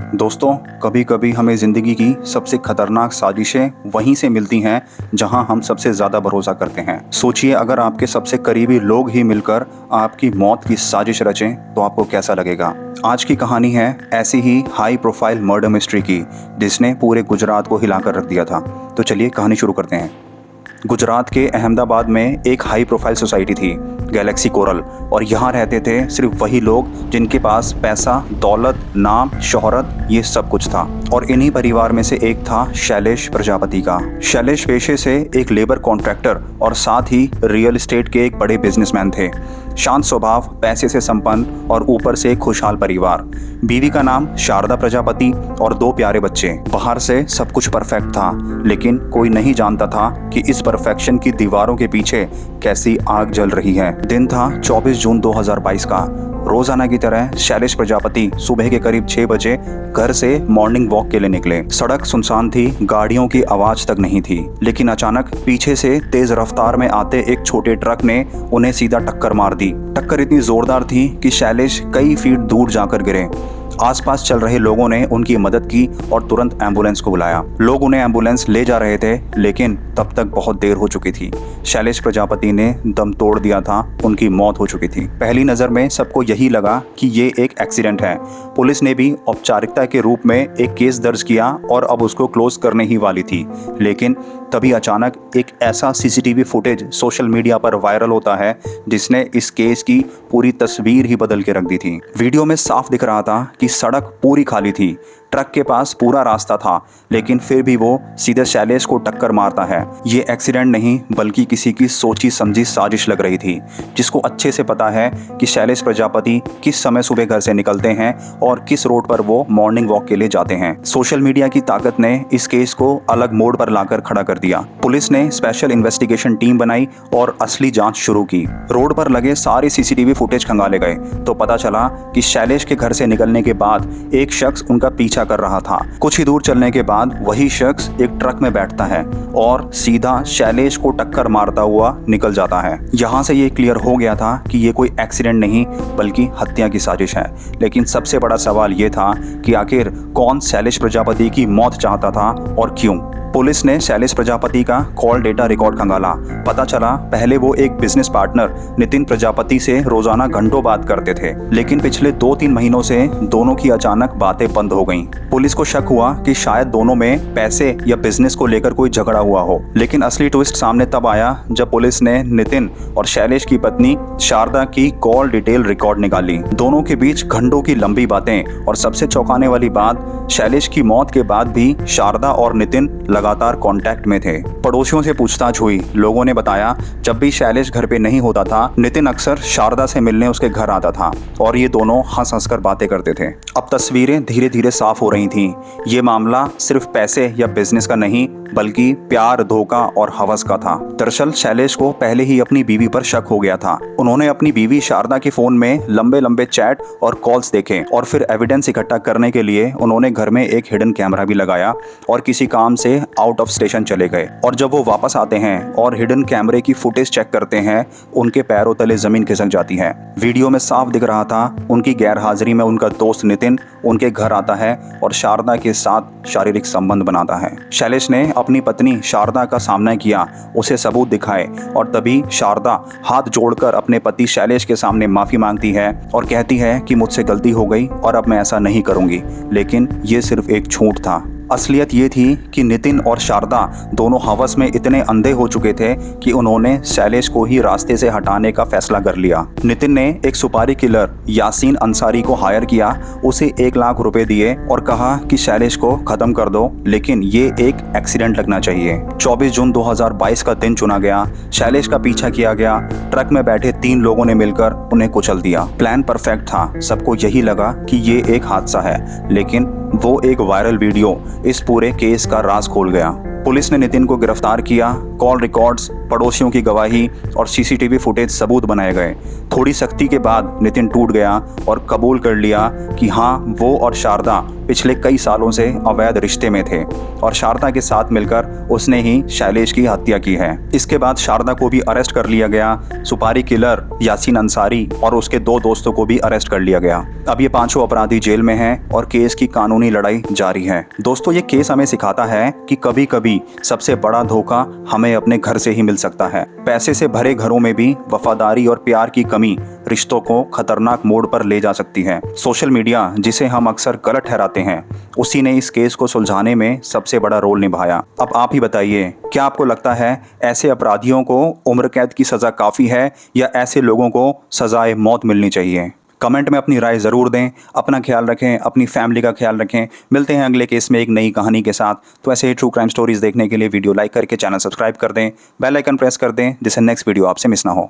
दोस्तों, कभी कभी हमें ज़िंदगी की सबसे खतरनाक साजिशें वहीं से मिलती हैं जहां हम सबसे ज़्यादा भरोसा करते हैं। सोचिए, अगर आपके सबसे करीबी लोग ही मिलकर आपकी मौत की साजिश रचें तो आपको कैसा लगेगा। आज की कहानी है ऐसी ही हाई प्रोफाइल मर्डर मिस्ट्री की, जिसने पूरे गुजरात को हिलाकर रख दिया था। तो चलिए कहानी शुरू करते हैं। गुजरात के अहमदाबाद में एक हाई प्रोफाइल सोसाइटी थी, गैलेक्सी कोरल, और यहाँ रहते थे सिर्फ वही लोग जिनके पास पैसा, दौलत, नाम, शोहरत, ये सब कुछ था। और इन्हीं परिवार में से एक था शैलेश प्रजापति का। शैलेश पेशे से एक लेबर कॉन्ट्रैक्टर और साथ ही रियल एस्टेट के एक बड़े बिजनेसमैन थे। शांत स्वभाव, पैसे से संपन्न और ऊपर से एक खुशहाल परिवार। बीवी का नाम शारदा प्रजापति और 2 प्यारे बच्चे। बाहर से सब कुछ परफेक्ट था, लेकिन कोई नहीं जानता था कि इस परफेक्शन की दीवारों के पीछे कैसी आग जल रही है। दिन था 24 जून 2022 का। रोजाना की तरह शैलेश प्रजापति सुबह के करीब 6 बजे घर से मॉर्निंग वॉक के लिए निकले। सड़क सुनसान थी, गाड़ियों की आवाज तक नहीं थी, लेकिन अचानक पीछे से तेज रफ्तार में आते एक छोटे ट्रक ने उन्हें सीधा टक्कर मार दी। टक्कर इतनी जोरदार थी कि शैलेश कई फीट दूर जाकर गिरे। आसपास चल रहे लोगों ने उनकी मदद की और तुरंत एम्बुलेंस को बुलाया। लोग उन्हें एम्बुलेंस ले जा रहे थे, लेकिन तब तक बहुत देर हो चुकी थी। शैलेश प्रजापति ने दम तोड़ दिया था, उनकी मौत हो चुकी थी। पहली नज़र में सबको यही लगा कि ये एक एक्सीडेंट है। पुलिस ने भी औपचारिकता के रूप में एक केस दर्ज किया और अब उसको क्लोज करने ही वाली थी। लेकिन तभी अचानक एक ऐसा सीसीटीवी फुटेज सोशल मीडिया पर वायरल होता है जिसने इस केस की पूरी तस्वीर ही बदल के रख दी थी। वीडियो में साफ दिख रहा था कि सड़क पूरी खाली थी, ट्रक के पास पूरा रास्ता था, लेकिन फिर भी वो सीधे शैलेश को टक्कर मारता है। ये एक्सीडेंट नहीं बल्कि किसी की सोची समझी साजिश लग रही थी, जिसको अच्छे से पता है कि शैलेश प्रजापति किस समय सुबह घर से निकलते हैं और किस रोड पर वो मॉर्निंग वॉक के लिए जाते हैं। सोशल मीडिया की ताकत ने इस केस को अलग मोड़ पर लाकर खड़ा कर दिया। पुलिस ने स्पेशल इन्वेस्टिगेशन टीम बनाई और असली जांच शुरू की। रोड पर लगे सारे सीसीटीवी फुटेज खंगाले गए तो पता चला कि शैलेश के घर से निकलने के बाद एक शख्स उनका पीछा कर रहा था। कुछ ही दूर चलने के बाद वही शख्स एक ट्रक में बैठता है और सीधा शैलेश को टक्कर मारता हुआ निकल जाता है। यहाँ से ये क्लियर हो गया था कि ये कोई एक्सीडेंट नहीं बल्कि हत्या की साजिश है। लेकिन सबसे बड़ा सवाल ये था कि आखिर कौन शैलेश प्रजापति की मौत चाहता था और क्यों। पुलिस ने शैलेश प्रजापति का कॉल डेटा रिकॉर्ड खंगाला। पता चला पहले वो एक बिजनेस पार्टनर नितिन प्रजापति से रोजाना घंटों बात करते थे, लेकिन पिछले 2-3 महीनों से दोनों की अचानक बातें बंद हो गईं। पुलिस को शक हुआ कि शायद दोनों में पैसे या बिजनेस को लेकर कोई झगड़ा हुआ हो, लेकिन असली ट्विस्ट सामने तब आया जब पुलिस ने नितिन और शैलेश की पत्नी शारदा की कॉल डिटेल रिकॉर्ड निकाली। दोनों के बीच घंटों की लंबी बातें, और सबसे चौंकाने वाली बात, शैलेश की मौत के बाद भी शारदा और नितिन लगातार कांटेक्ट में थे। पड़ोसियों से पूछताछ हुई। लोगों ने बताया जब भी शैलेश घर पे नहीं होता था, नितिन अक्सर शारदा से मिलने उसके घर आता था और ये दोनों हंस हंस कर बातें करते थे। अब तस्वीरें धीरे धीरे साफ हो रही थीं। ये मामला सिर्फ पैसे या बिजनेस का नहीं बल्कि प्यार, धोखा और हवस का था। दरअसल शैलेश को पहले ही अपनी बीवी पर शक हो गया था। उन्होंने अपनी बीवी शारदा के फोन में लंबे लंबे चैट और कॉल्स देखे और फिर एविडेंस इकट्ठा करने के लिए उन्होंने घर में एक हिडन कैमरा भी लगाया और किसी काम से आउट ऑफ स्टेशन चले गए। और जब वो वापस आते हैं और हिडन कैमरे की फुटेज चेक करते हैं, उनके पैरों तले जमीन खिसक जाती है। वीडियो में साफ दिख रहा था उनकी गैर हाजिरी में उनका दोस्त नितिन उनके घर आता है और शारदा के साथ शारीरिक संबंध बनाता है। शैलेश ने अपनी पत्नी शारदा का सामना किया, उसे सबूत दिखाए, और तभी शारदा हाथ जोड़कर अपने पति शैलेश के सामने माफी मांगती है और कहती है कि मुझसे गलती हो गई और अब मैं ऐसा नहीं करूंगी। लेकिन ये सिर्फ एक झूठ था। असलियत ये थी कि नितिन और शारदा दोनों हवस में इतने अंधे हो चुके थे कि उन्होंने शैलेश को ही रास्ते से हटाने का फैसला कर लिया। नितिन ने एक सुपारी किलर यासीन अंसारी को हायर किया, उसे 1 लाख रुपए दिए और कहा कि शैलेश को खत्म कर दो, लेकिन ये एक एक्सीडेंट लगना चाहिए। 24 जून 2022 का दिन चुना गया। शैलेश का पीछा किया गया। ट्रक में बैठे 3 लोगों ने मिलकर उन्हें कुचल दिया। प्लान परफेक्ट था। सबको यही लगा कि ये एक हादसा है, लेकिन वो एक वायरल वीडियो इस पूरे केस का राज खोल गया। पुलिस ने नितिन को गिरफ्तार किया। कॉल रिकॉर्ड्स, पड़ोसियों की गवाही और सीसीटीवी फुटेज सबूत बनाए गए। थोड़ी सख्ती के बाद नितिन टूट गया और कबूल कर लिया कि हाँ, वो और शारदा पिछले कई सालों से अवैध रिश्ते में थे और शारदा के साथ मिलकर उसने ही शैलेश की हत्या की है। इसके बाद शारदा को भी अरेस्ट कर लिया गया। सुपारी किलर यासीन अंसारी और उसके 2 दोस्तों को भी अरेस्ट कर लिया गया। अब ये 5 अपराधी जेल में हैं और केस की कानूनी लड़ाई जारी है। दोस्तों, ये केस हमें सिखाता है कि कभी कभी सबसे बड़ा धोखा हमें अपने घर से ही मिल सकता है। पैसे से भरे घरों में भी वफादारी और प्यार की कमी रिश्तों को खतरनाक मोड़ पर ले जा सकती है। सोशल मीडिया, जिसे हम अक्सर गलत ठहराते हैं, उसी ने इस केस को सुलझाने में सबसे बड़ा रोल निभाया। अब आप ही बताइए, क्या आपको लगता है ऐसे अपराधियों को उम्र कैद की सजा काफी है या ऐसे लोगों को सजाए मौत मिलनी चाहिए? कमेंट में अपनी राय ज़रूर दें। अपना ख्याल रखें, अपनी फैमिली का ख्याल रखें। मिलते हैं अगले केस में एक नई कहानी के साथ। तो ऐसे ही ट्रू क्राइम स्टोरीज देखने के लिए वीडियो लाइक करके चैनल सब्सक्राइब कर दें, बेल आइकन प्रेस कर दें, जिससे नेक्स्ट वीडियो आपसे मिस ना हो।